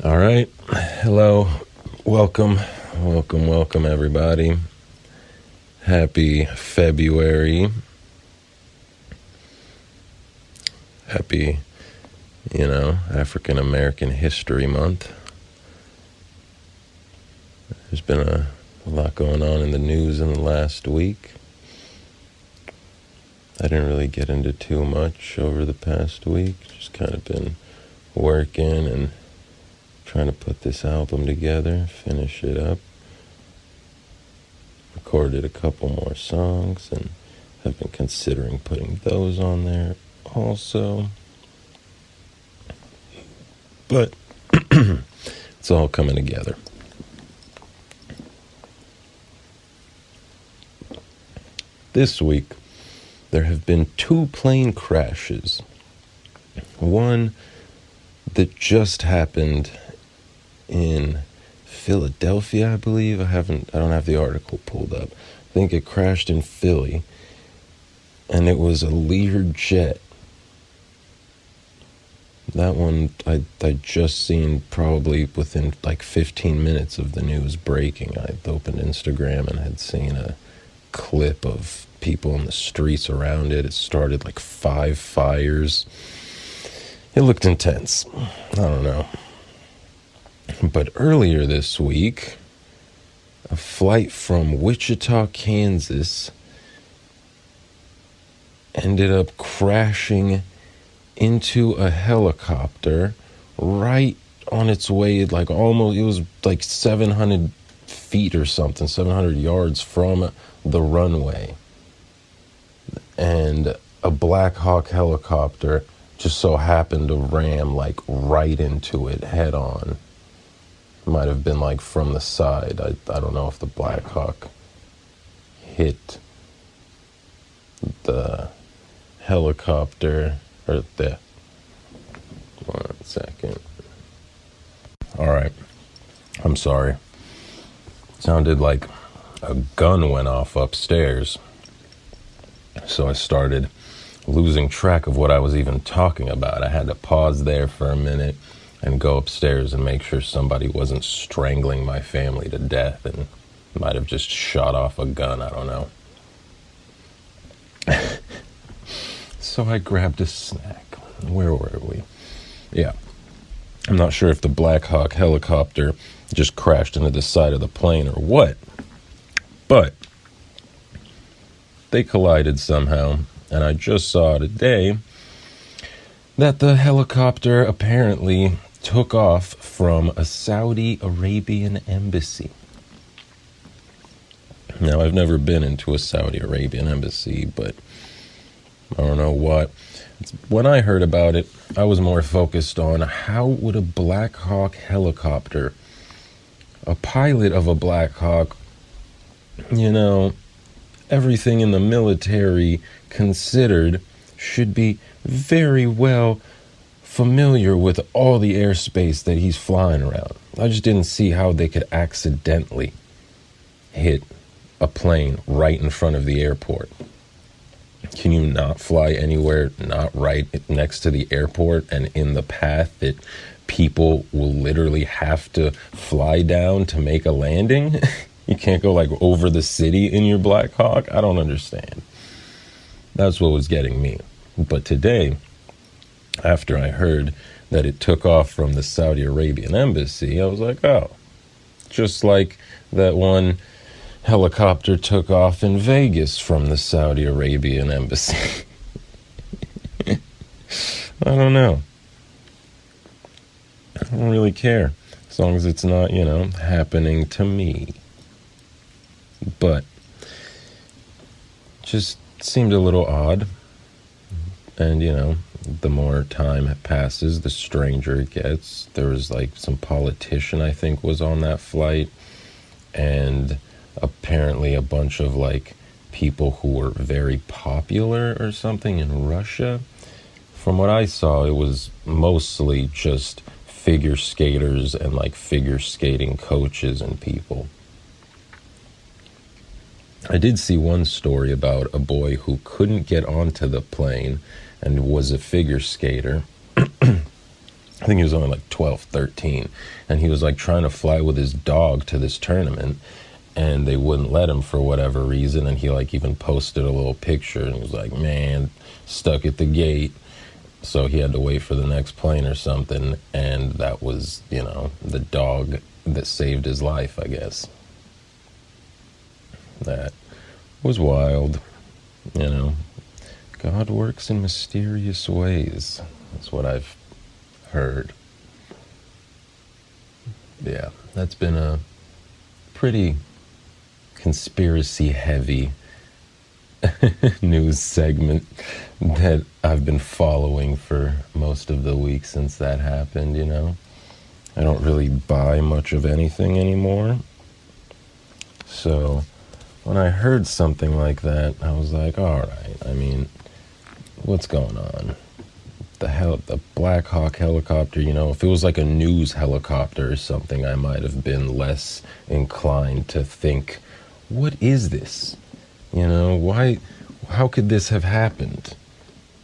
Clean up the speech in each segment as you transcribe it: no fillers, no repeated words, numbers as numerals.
All right. Hello. Welcome, everybody. Happy February. Happy, African American History Month. There's been a lot going on in the news in the last week. I didn't really get into too much over the past week. Just kind of been working and trying to put this album together, finish it up. Recorded a couple more songs and have been considering putting those on there also. But it's all coming together. This week, there have been 2 plane crashes. One that just happened in Philadelphia, I believe. I don't have the article pulled up. I think it crashed in Philly, and it was a Learjet. That one I just seen probably within like 15 minutes of the news breaking. I opened Instagram and had seen a clip of people in the streets around it. It started like 5 fires. It looked intense. I don't know. But earlier this week, a flight from Wichita, Kansas ended up crashing into a helicopter right on its way, it was like 700 feet or something, 700 yards from the runway. And a Black Hawk helicopter just so happened to ram like right into it head on. Might have been like from the side. I don't know if the Black Hawk hit the helicopter or the... 1 second. All right. I'm sorry. Sounded like a gun went off upstairs. So I started losing track of what I was even talking about. I had to pause there for a minute and go upstairs and make sure somebody wasn't strangling my family to death and might have just shot off a gun. I don't know. So I grabbed a snack. Where were we? Yeah. I'm not sure if the Black Hawk helicopter just crashed into the side of the plane or what, but they collided somehow. And I just saw today that the helicopter apparently took off from a Saudi Arabian embassy. Now, I've never been into a Saudi Arabian embassy, but I don't know what. When I heard about it, I was more focused on how would a Black Hawk helicopter, a pilot of a Black Hawk, everything in the military considered, should be very well familiar with all the airspace that he's flying around. I just didn't see how they could accidentally hit a plane right in front of the airport. Can you not fly anywhere not right next to the airport and in the path that people will literally have to fly down to make a landing? You can't go like over the city in your Black Hawk? I don't understand. That's what was getting me. But today, after I heard that it took off from the Saudi Arabian embassy, I was like, oh, just like that one helicopter took off in Vegas from the Saudi Arabian embassy. I don't know. I don't really care, as long as it's not, happening to me. But just seemed a little odd. And, the more time passes, the stranger it gets. There was like some politician, I think, was on that flight. And apparently a bunch of like people who were very popular or something in Russia. From what I saw, it was mostly just figure skaters and like figure skating coaches and people. I did see one story about a boy who couldn't get onto the plane and was a figure skater. I think he was only like 12, 13, and he was like trying to fly with his dog to this tournament, and they wouldn't let him for whatever reason, and he like even posted a little picture and was like, man, stuck at the gate. So he had to wait for the next plane or something, and that was, the dog that saved his life, I guess. That was wild. God works in mysterious ways. That's what I've heard. Yeah, that's been a pretty conspiracy heavy news segment that I've been following for most of the week since that happened. I don't really buy much of anything anymore, so when I heard something like that, I was like, all right, what's going on? The Black Hawk helicopter, if it was like a news helicopter or something, I might have been less inclined to think, what is this? How could this have happened?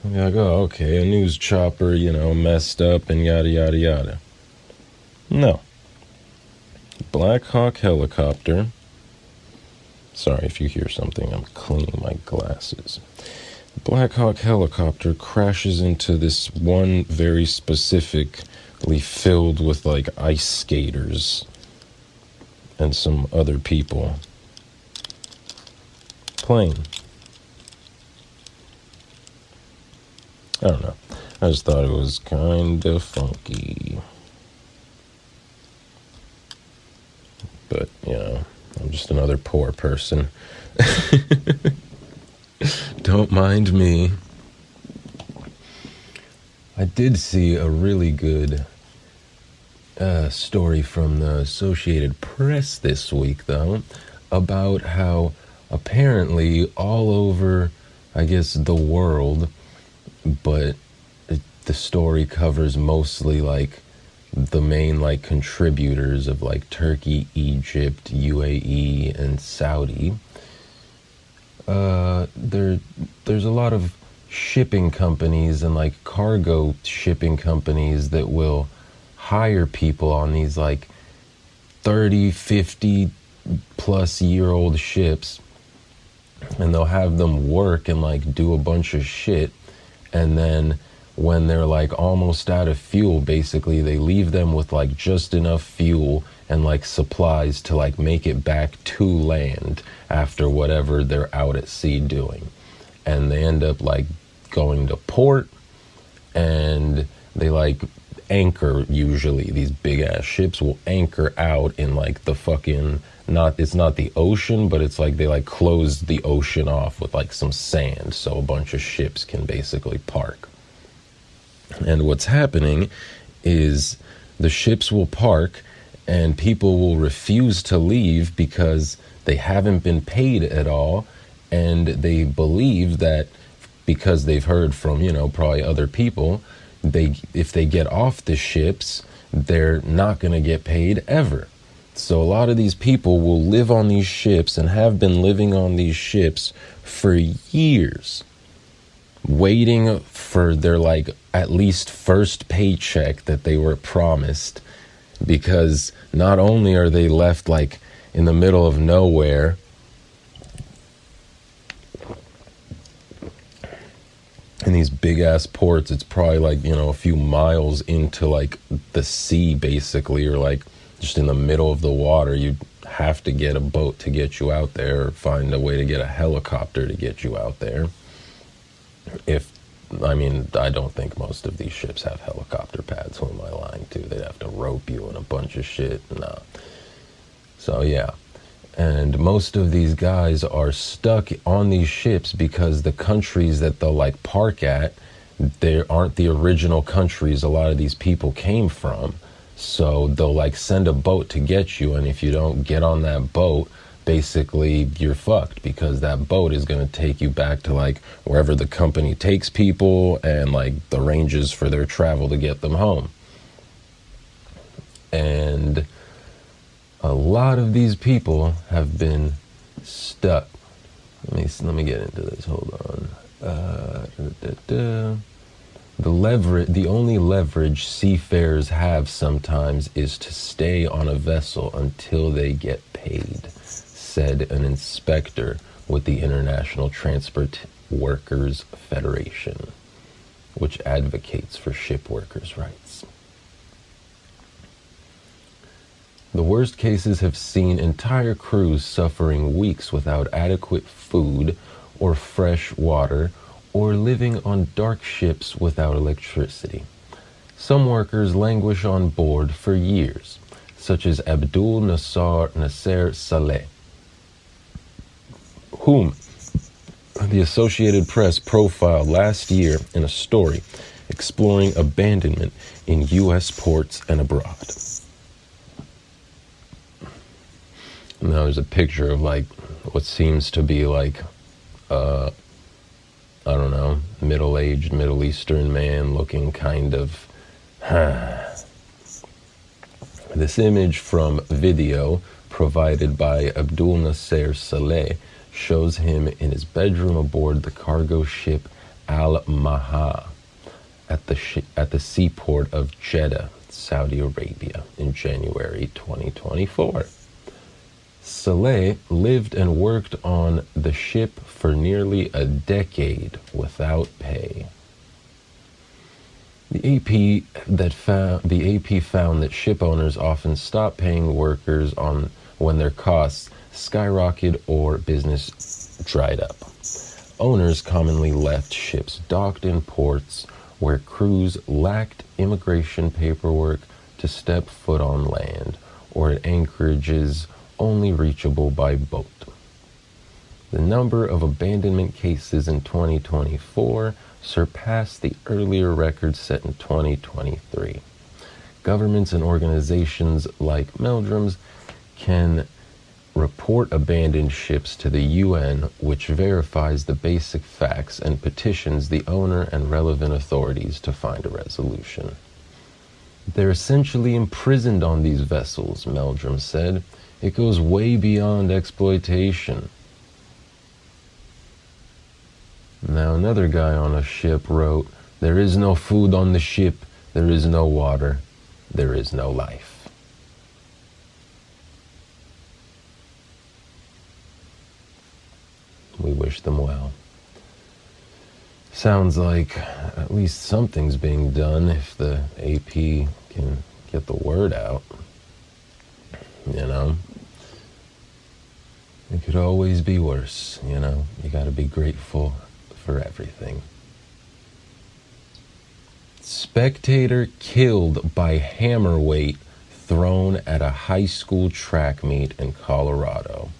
I'd be like, oh, okay, a news chopper, messed up and yada, yada, yada. No. Black Hawk helicopter. Sorry if you hear something, I'm cleaning my glasses. Black Hawk helicopter crashes into this one very specifically filled with like ice skaters and some other people plane. I don't know. I just thought it was kind of funky. But, I'm just another poor person. Don't mind me. I did see a really good story from the Associated Press this week, though, about how apparently all over, I guess, the world, but the story covers mostly like the main like contributors of like Turkey, Egypt, UAE, and Saudi. There's a lot of shipping companies and like cargo shipping companies that will hire people on these like 30, 50 plus year old ships, and they'll have them work and like do a bunch of shit, and then when they're like almost out of fuel, basically they leave them with like just enough fuel and like supplies to like make it back to land after whatever they're out at sea doing. And they end up like going to port, and they like anchor. Usually these big ass ships will anchor out in like the fucking, it's not the ocean, but it's like they like close the ocean off with like some sand so a bunch of ships can basically park. And what's happening is the ships will park and people will refuse to leave because they haven't been paid at all, and they believe that because they've heard from, probably other people, if they get off the ships, they're not going to get paid ever. So a lot of these people will live on these ships and have been living on these ships for years, waiting for their like at least first paycheck that they were promised, because not only are they left like in the middle of nowhere in these big ass ports, it's probably like, a few miles into like the sea basically, or like just in the middle of the water. You have to get a boat to get you out there, or find a way to get a helicopter to get you out there. I don't think most of these ships have helicopter pads. Who am I lying to? They'd have to rope you and a bunch of shit. No. So yeah. And most of these guys are stuck on these ships because the countries that they'll like park at, they aren't the original countries a lot of these people came from. So they'll like send a boat to get you, and if you don't get on that boat, basically you're fucked, because that boat is going to take you back to like wherever the company takes people and like the ranges for their travel to get them home. And a lot of these people have been stuck. Let me get into this. Hold on. The only leverage seafarers have sometimes is to stay on a vessel until they get paid, said an inspector with the International Transport Workers Federation, which advocates for ship workers' rights. The worst cases have seen entire crews suffering weeks without adequate food or fresh water, or living on dark ships without electricity. Some workers languish on board for years, such as Abdul Nasser Saleh, whom the Associated Press profiled last year in a story exploring abandonment in U.S. ports and abroad. Now there's a picture of like what seems to be like I don't know, middle-aged Middle Eastern man looking kind of This image from video provided by Abdul Nasser Saleh shows him in his bedroom aboard the cargo ship Al Maha at the seaport of Jeddah, Saudi Arabia, in January 2024. Saleh lived and worked on the ship for nearly a decade without pay. The AP found that ship owners often stop paying workers when their costs skyrocketed or business dried up. Owners commonly left ships docked in ports where crews lacked immigration paperwork to step foot on land, or at anchorages only reachable by boat. The number of abandonment cases in 2024 surpassed the earlier record set in 2023. Governments and organizations like Meldrum's can report abandoned ships to the UN, which verifies the basic facts and petitions the owner and relevant authorities to find a resolution. They're essentially imprisoned on these vessels, Meldrum said. It goes way beyond exploitation. Now another guy on a ship wrote, "There is no food on the ship, there is no water, there is no life." We wish them well. Sounds like at least something's being done if the AP can get the word out. You know? It could always be worse, you know? You gotta be grateful for everything. Spectator killed by hammer weight thrown at a high school track meet in Colorado.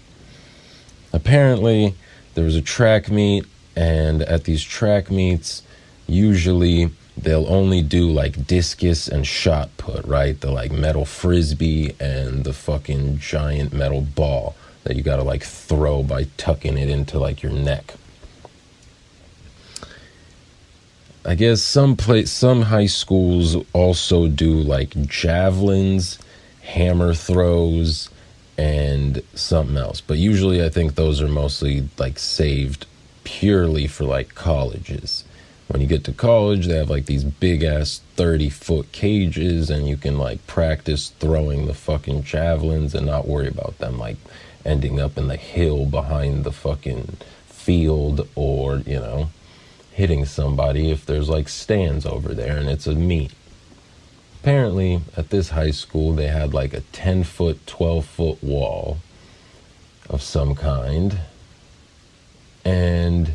Apparently, there was a track meet, and at these track meets, usually they'll only do like discus and shot put, right? The like metal frisbee and the fucking giant metal ball that you gotta like throw by tucking it into like your neck. I guess some high schools also do like javelins, hammer throws, and something else. But usually I think those are mostly like saved purely for like colleges. When you get to college, they have like these big ass 30-foot cages, and you can like practice throwing the fucking javelins and not worry about them like ending up in the hill behind the fucking field, or, you know, hitting somebody if there's like stands over there and it's a meet. Apparently at this high school they had like a 10-foot, 12-foot wall of some kind, and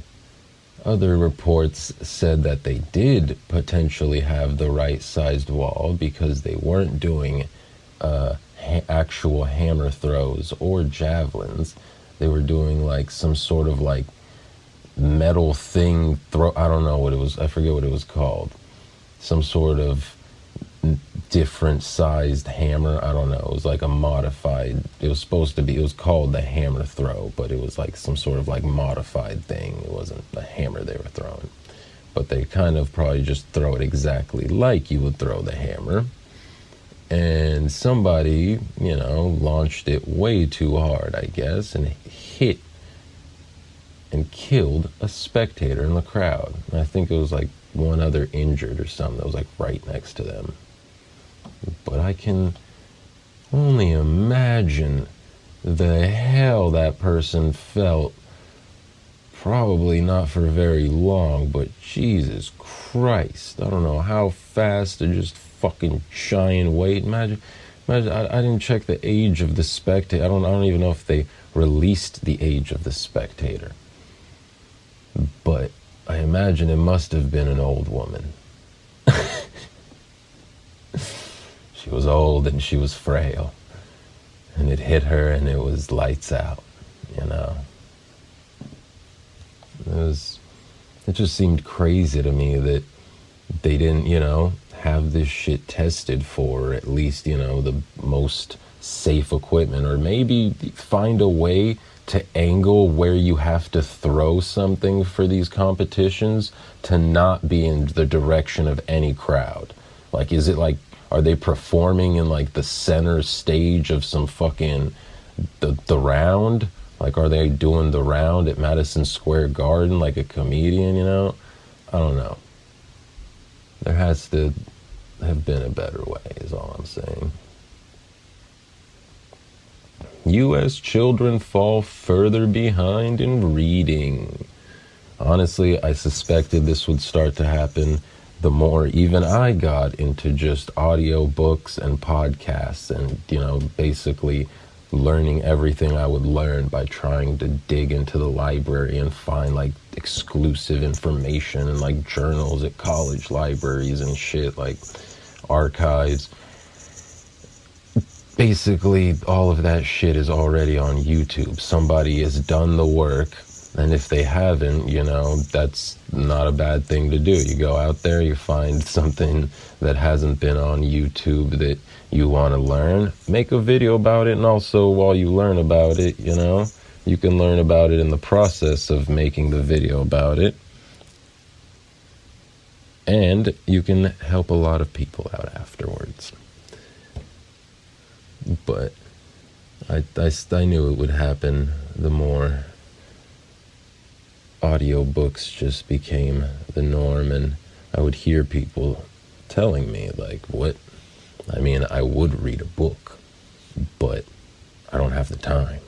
other reports said that they did potentially have the right sized wall because they weren't doing actual hammer throws or javelins. They were doing like some sort of like metal thing I don't know what it was, I forget what it was called, some sort of different sized hammer, I don't know, it was like a modified, it was called the hammer throw, but it was like some sort of like modified thing. It wasn't the hammer they were throwing, but they kind of probably just throw it exactly like you would throw the hammer, and somebody, you know, launched it way too hard, I guess, and hit and killed a spectator in the crowd. And I think it was like one other injured or something that was like right next to them. But I can only imagine the hell that person felt. Probably not for very long, but Jesus Christ, I don't know how fast they're just fucking shying weight. Imagine, I didn't check the age of the spectator. I don't even know if they released the age of the spectator. But I imagine it must have been an old woman. She was old and she was frail. And it hit her and it was lights out, you know. It just seemed crazy to me that they didn't, have this shit tested for at least, the most safe equipment, or maybe find a way to angle where you have to throw something for these competitions to not be in the direction of any crowd. Like, is it like, are they performing in like the center stage of some fucking, the round? Like, are they doing the round at Madison Square Garden like a comedian, I don't know. There has to have been a better way, is all I'm saying. U.S. children fall further behind in reading. Honestly, I suspected this would start to happen the more even I got into just audio books and podcasts and, basically learning everything I would learn by trying to dig into the library and find like exclusive information and like journals at college libraries and shit, like archives. Basically, all of that shit is already on YouTube. Somebody has done the work, and if they haven't, that's not a bad thing to do. You go out there, you find something that hasn't been on YouTube that you want to learn, make a video about it, and also while you learn about it, you can learn about it in the process of making the video about it. And you can help a lot of people out afterwards. But I knew it would happen the more audiobooks just became the norm, and I would hear people telling me, like, what? I mean, I would read a book, but I don't have the time.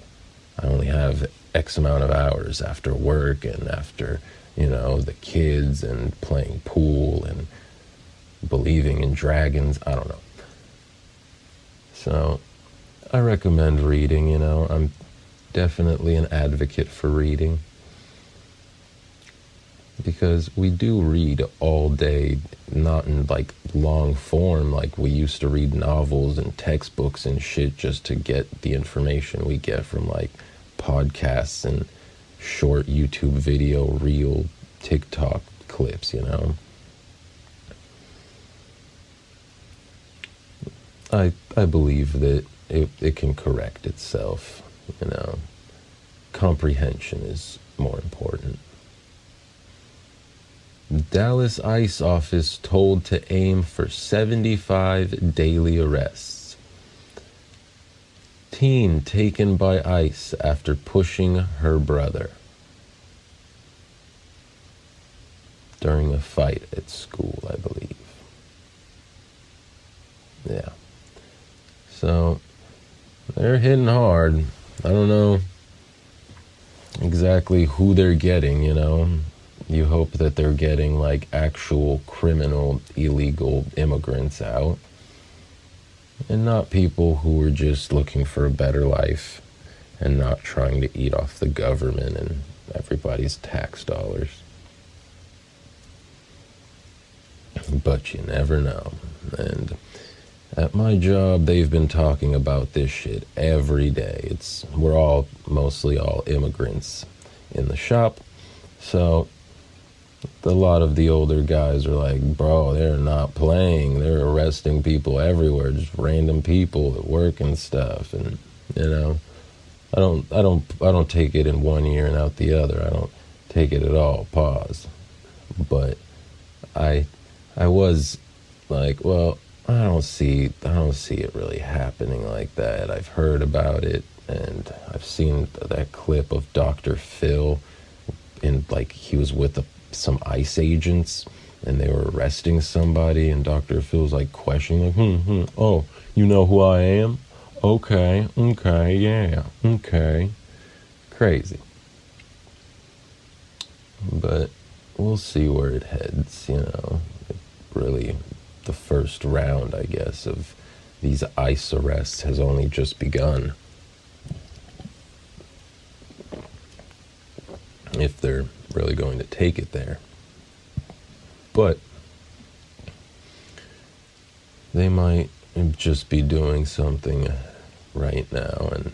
I only have X amount of hours after work and after, the kids and playing pool and believing in dragons. I don't know. So I recommend reading, I'm definitely an advocate for reading. Because we do read all day, not in like long form, like we used to read novels and textbooks and shit just to get the information we get from like podcasts and short YouTube video, reel, TikTok clips, I believe that it can correct itself, Comprehension is more important. Dallas ICE office told to aim for 75 daily arrests. Teen taken by ICE after pushing her brother during a fight at school, I believe. Yeah. So, they're hitting hard. I don't know exactly who they're getting, You hope that they're getting like actual criminal, illegal immigrants out, and not people who are just looking for a better life and not trying to eat off the government and everybody's tax dollars. But you never know. And at my job, they've been talking about this shit every day. We're mostly all immigrants in the shop, so a lot of the older guys are like, bro, they're not playing. They're arresting people everywhere, just random people at work and stuff. And I don't take it in one ear and out the other. I don't take it at all. Pause. But I was like, well, I don't see it really happening like that. I've heard about it, and I've seen that clip of Dr. Phil, and like he was with some ICE agents, and they were arresting somebody, and Dr. Phil's like questioning, like, oh, you know who I am? Okay, yeah, okay. Crazy. But we'll see where it heads, Really, the first round, I guess, of these ICE arrests has only just begun. If they're really going to take it there. But they might just be doing something right now and,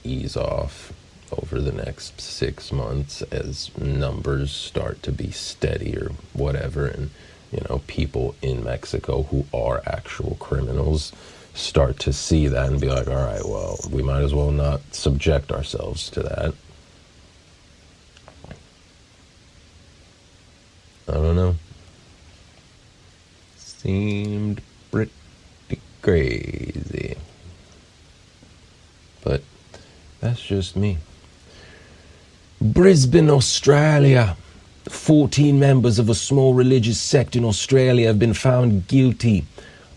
ease off over the next 6 months as numbers start to be steady or whatever, and, people in Mexico who are actual criminals start to see that and be like, all right, well, we might as well not subject ourselves to that. I don't know. Seemed pretty crazy. But that's just me. Brisbane, Australia. 14 members of a small religious sect in Australia have been found guilty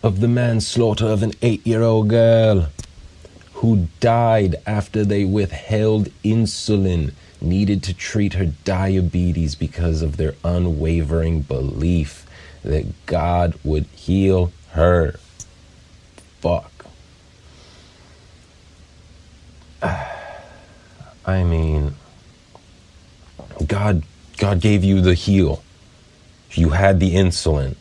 of the manslaughter of an 8-year-old girl who died after they withheld insulin needed to treat her diabetes because of their unwavering belief that God would heal her. Fuck. I mean, God gave you the heal. You had the insulin.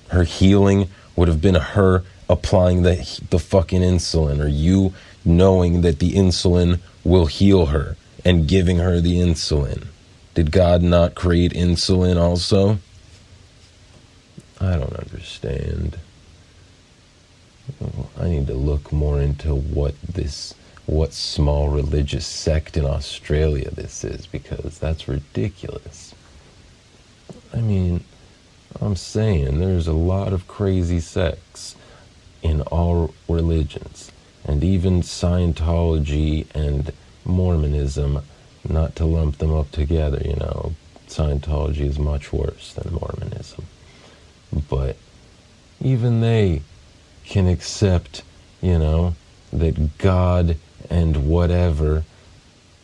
Her healing would have been her applying the fucking insulin, or you knowing that the insulin will heal her and giving her the insulin. Did God not create insulin also? I don't understand. I need to look more into what small religious sect in Australia this is, because that's ridiculous. I mean, I'm saying there's a lot of crazy sects in all religions, and even Scientology and Mormonism, not to lump them up together, Scientology is much worse than Mormonism. But even they can accept, that God and whatever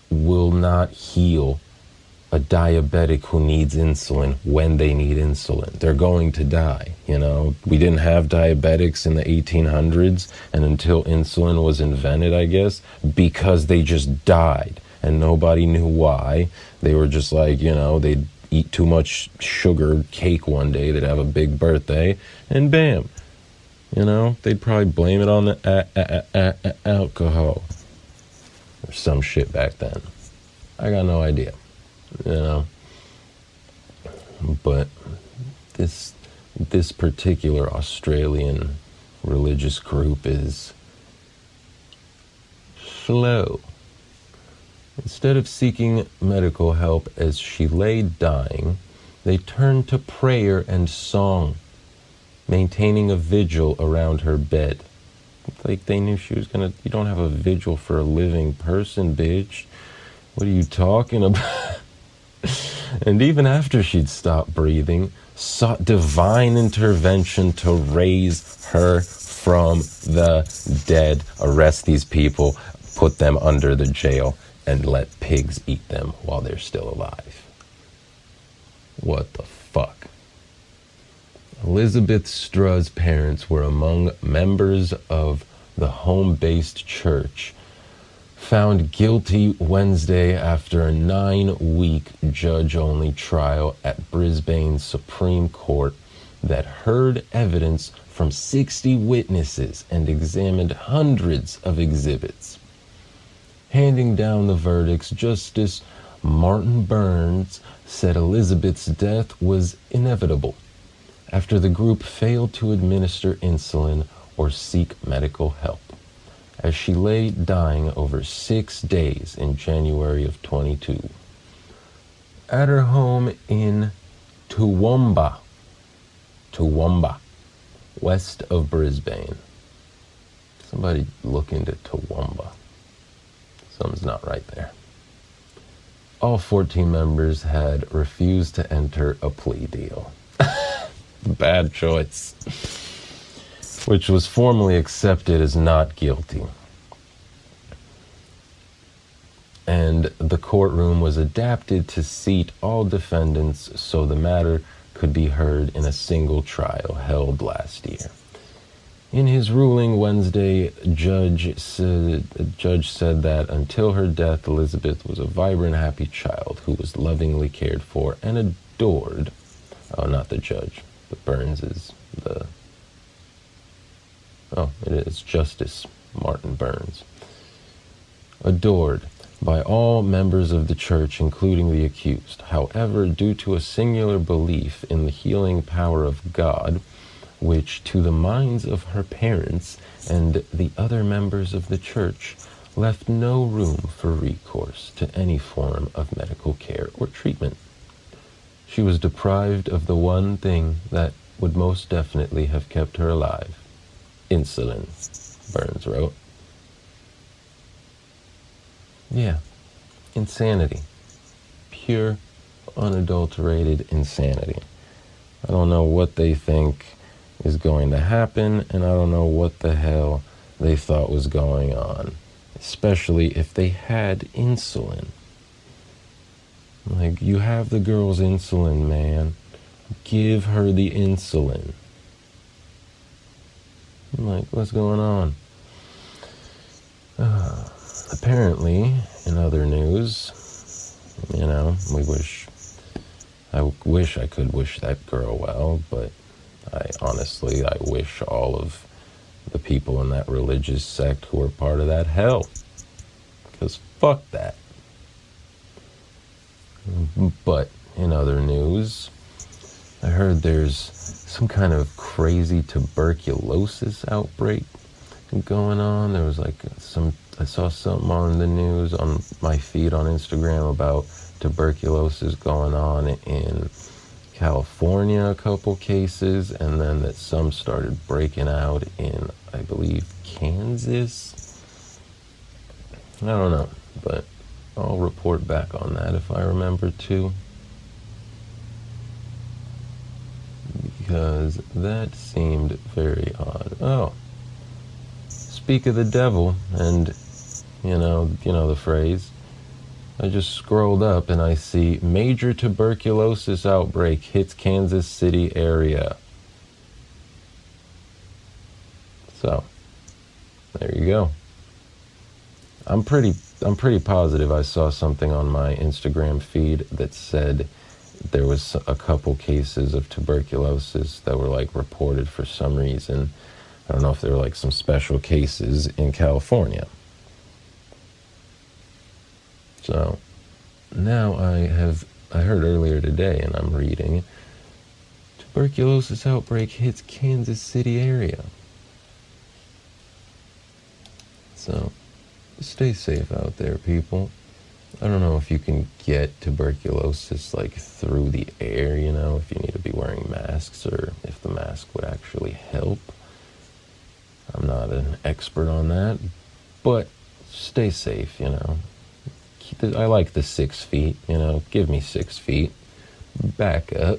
will not heal a diabetic who needs insulin when they need insulin. They're going to die, We didn't have diabetics in the 1800s and until insulin was invented, I guess, because they just died and nobody knew why. They were just like, they'd eat too much sugar cake one day, they'd have a big birthday, and bam. They'd probably blame it on the alcohol or some shit back then. I got no idea. But this particular Australian religious group is slow. Instead of seeking medical help as she lay dying, they turned to prayer and song, maintaining a vigil around her bed. Like they knew she was gonna... You don't have a vigil for a living person, bitch. What are you talking about? And even after she'd stopped breathing, sought divine intervention to raise her from the dead. Arrest these people, put them under the jail, and let pigs eat them while they're still alive. What the fuck? Elizabeth Struh's parents were among members of the home-based church, found guilty Wednesday after a 9-week judge-only trial at Brisbane's Supreme Court that heard evidence from 60 witnesses and examined hundreds of exhibits. Handing down the verdicts, Justice Martin Burns said Elizabeth's death was inevitable after the group failed to administer insulin or seek medical help, as she lay dying over 6 days in January of 22. At her home in Toowoomba, west of Brisbane. Somebody look into Toowoomba. Something's not right there. all 14 members had refused to enter a plea deal. Bad choice. Which was formally accepted as not guilty. And the courtroom was adapted to seat all defendants so the matter could be heard in a single trial held last year. In his ruling Wednesday, the judge said that until her death, Elizabeth was a vibrant, happy child who was lovingly cared for and adored. Oh, not the judge. The Burns is the... Oh, it is Justice Martin Burns. Adored by all members of the church, including the accused. However, due to a singular belief in the healing power of God, which to the minds of her parents and the other members of the church left no room for recourse to any form of medical care or treatment. She was deprived of the one thing that would most definitely have kept her alive. Insulin, Burns wrote. Yeah, insanity. Pure, unadulterated insanity. I don't know what they think is going to happen, and I don't know what the hell they thought was going on, especially if they had insulin. Like, you have the girl's insulin, man. Give her the insulin. I'm like, what's going on? Apparently, in other news, I wish I could wish that girl well, but I wish all of the people in that religious sect who are part of that hell. Because fuck that. But in other news, I heard there's some kind of crazy tuberculosis outbreak going on. There was I saw something on the news on my feed on Instagram about tuberculosis going on in California, a couple cases, and then that some started breaking out in, I believe, Kansas. I don't know, but I'll report back on that if I remember to. Because that seemed very odd. Oh, speak of the devil, and you know the phrase. I just scrolled up and I see major tuberculosis outbreak hits Kansas City area. So, there you go. I'm pretty positive I saw something on my Instagram feed that said there was a couple cases of tuberculosis that were reported for some reason. I don't know if there were some special cases in California. So now I heard earlier today, and I'm reading, tuberculosis outbreak hits Kansas City area. So stay safe out there, people. I don't know if you can get tuberculosis through the air, if you need to be wearing masks or if the mask would actually help. I'm not an expert on that, but stay safe, I like the 6 feet, give me 6 feet. Back up.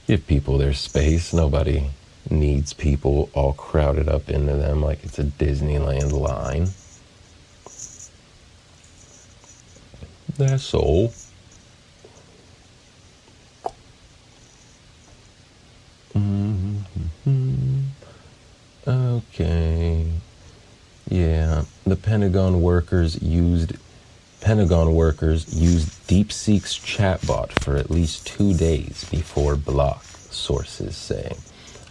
Give people their space. Nobody needs people all crowded up into them like it's a Disneyland line. That's all. Okay. Yeah, the Pentagon workers used DeepSeek's chatbot for at least 2 days before block, sources say.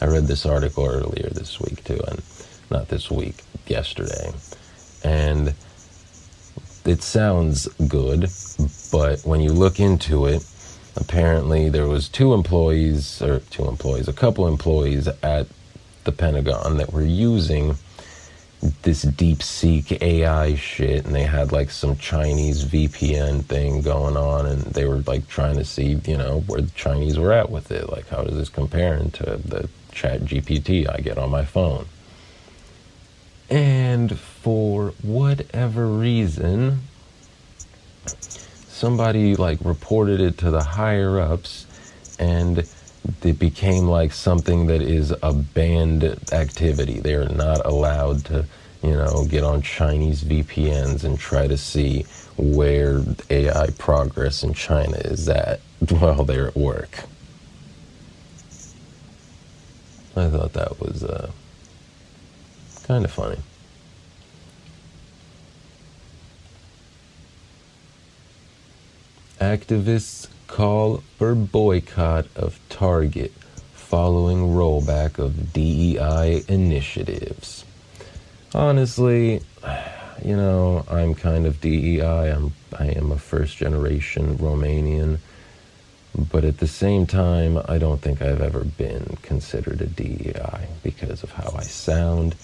I read this article earlier this week too, and not this week, yesterday. And it sounds good, but when you look into it, apparently there was a couple employees at the Pentagon that were using this DeepSeek AI shit, and they had some Chinese VPN thing going on, and they were trying to see, where the Chinese were at with it. How does this compare to the Chat GPT I get on my phone? And for whatever reason, somebody like reported it to the higher ups, and it became like something that is a banned activity. They're not allowed to, get on Chinese VPNs and try to see where AI progress in China is at while they're at work. I thought that was kind of funny. Activists call for boycott of Target following rollback of DEI initiatives. Honestly, I'm kind of DEI. I am a first-generation Romanian, but at the same time, I don't think I've ever been considered a DEI because of how I sound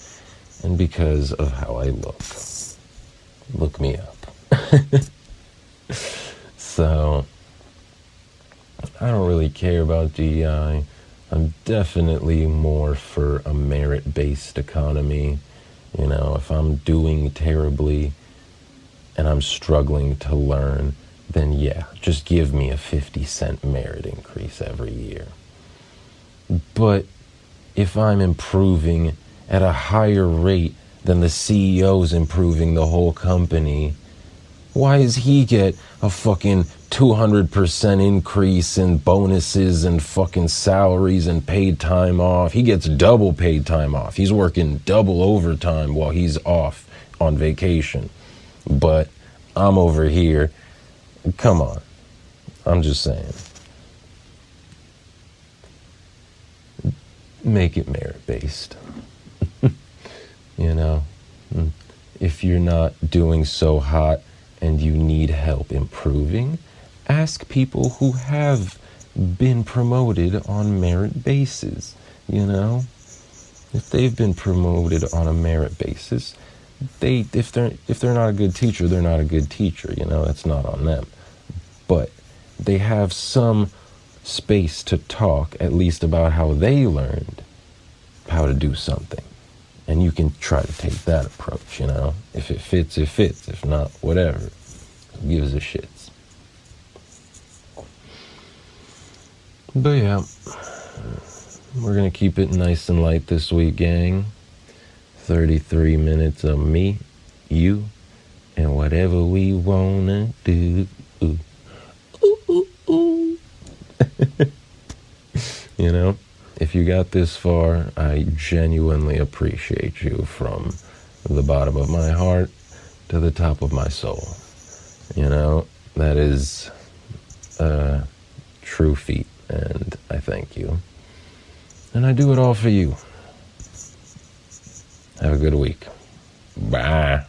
and because of how I look. Look me up. So, I don't really care about DEI. I'm definitely more for a merit-based economy. If I'm doing terribly and I'm struggling to learn, then yeah, just give me a 50-cent merit increase every year. But if I'm improving at a higher rate than the CEO's improving the whole company, why does he get a fucking 200% increase in bonuses and fucking salaries and paid time off? He gets double paid time off. He's working double overtime while he's off on vacation. But I'm over here. Come on. I'm just saying. Make it merit-based. If you're not doing so hot and you need help improving, ask people who have been promoted on merit basis. If they've been promoted on a merit basis, if they're not a good teacher, they're not a good teacher. That's not on them. But they have some space to talk, at least about how they learned how to do something. And you can try to take that approach, If it fits, it fits. If not, whatever. Who gives a shits? But yeah, we're going to keep it nice and light this week, gang. 33 minutes of me, you, and whatever we wanna do. Ooh, ooh, ooh. If you got this far, I genuinely appreciate you from the bottom of my heart to the top of my soul. That is a true feat, and I thank you. And I do it all for you. Have a good week. Bye.